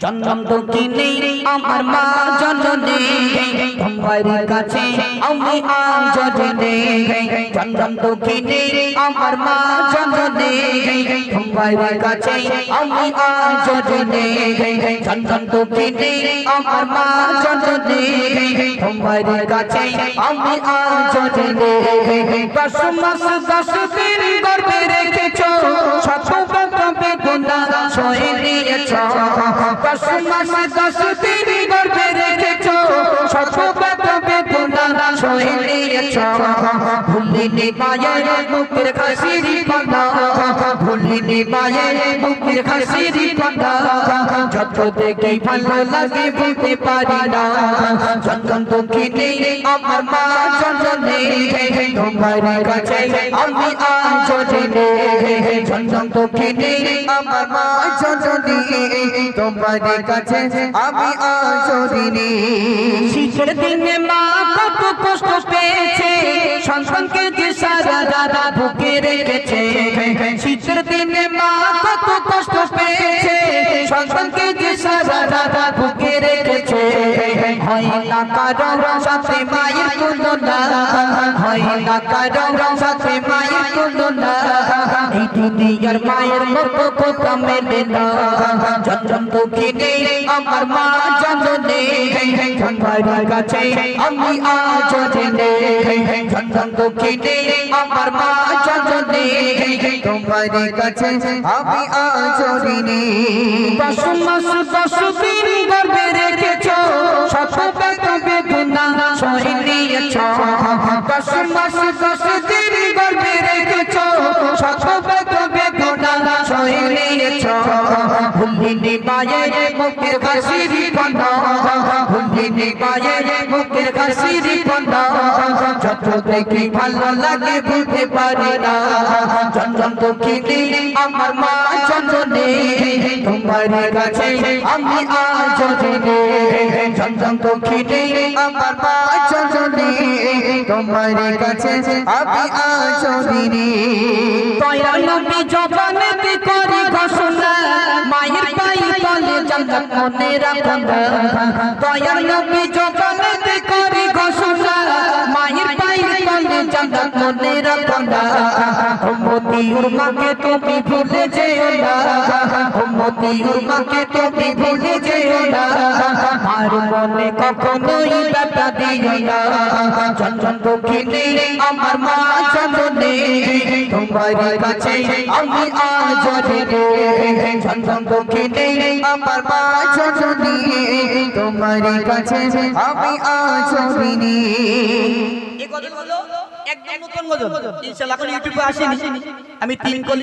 জন্ম দুঃখিনী আমার মা জননী তোমার কাছে আমি আজ জেনে জন্ম দুঃখিনী আমার মা জননী তোমার কাছে আমি আজ জেনে জন্ম দুঃখিনী আমার মা জননী তোমার কাছে আমি আজ জেনে 10 মাস 10 দিন গর্ভে রেখেছো শত বেদনা সয়ে নিয়েছো 10 মাস 10 দিন গর্ভে রেখেছো শত বেদনা সয়ে নিয়েছো ভুলিনি মায়ের মুখের হাসির কথা ভুলিনি মায়ের মুখের হাসির কথা যত দেখি ভালো লাগে বলতে পারি না জন্ম দুঃখিনী আমার মা জননী তোমার কাছে আমি আজ জেনে জন্ম দুঃখিনী আমার মা জননী তোমার কাছে আমি আজ জেনে শীতের দিনে মা কত কষ্ট পেয়েছে সন্তানকে যে সারা রাত বুকে রেখেছে শীতের দিনে মা কত কষ্ট পেয়েছে সন্তানকে যে সারা রাত বুকে রেখেছে হয় না কারো সাথে মায়ের তুলনা হয় না কারো সাথে মায়ের তুলনা এই দুনিয়ার মায়ের মতো কোথা মেলে না জন্ম দুঃখিনী আমার মা জননী তোমার কাছে আমি আজ জেনে জন্ম দুঃখিনী আমার মা জননী তোমার কাছে আমি আজ জেনে 10 মাস 10 দিন গর্ভে রেখেছো শত বেদনা সয়ে নিয়েছো 10 মাস 10 দিন গর্ভে রেখেছো শত বেদনা সয়ে নিয়েছো ভুলিনি মায়ের মুখের হাসির কথা ভুলিনি মায়ের মুখের হাসির কথা যত দেখি ভালো লাগে বলতে পারি না জন্ম দুঃখিনী আমার মা জননী তোমার কাছে আমি আজ জেনে জন্ম দুঃখিনী আমার মা জননী তোমার কাছে আমি আজ জেনে দয়াল নবী জবানেতে করি ঘোষণা মায়ের পায়ে তলে জান্নাত মনে রাখো না দয়াল নবী জবানেতে করি ঘোষণা মায়ের পায়ে তলে জান্নাত মনে রাখো না উম্মতির মাকে তুমি ভুলে যেও না উম্মতির মাকে তুমি ভুলে যেও না আর মনে কখনোই ব্যথা দিও না জন্ম দুঃখিনী আমার মা জননী তোমার কাছে আমি আজ জেনে জন্ম দুঃখিনী আমার মা জননী তোমার কাছে আমি আজ জেনে এই গজলগুলো একদম নতুন গজল ইনশাআল্লাহ এখন ইউটিউবে আসেনি আমি 3 কলি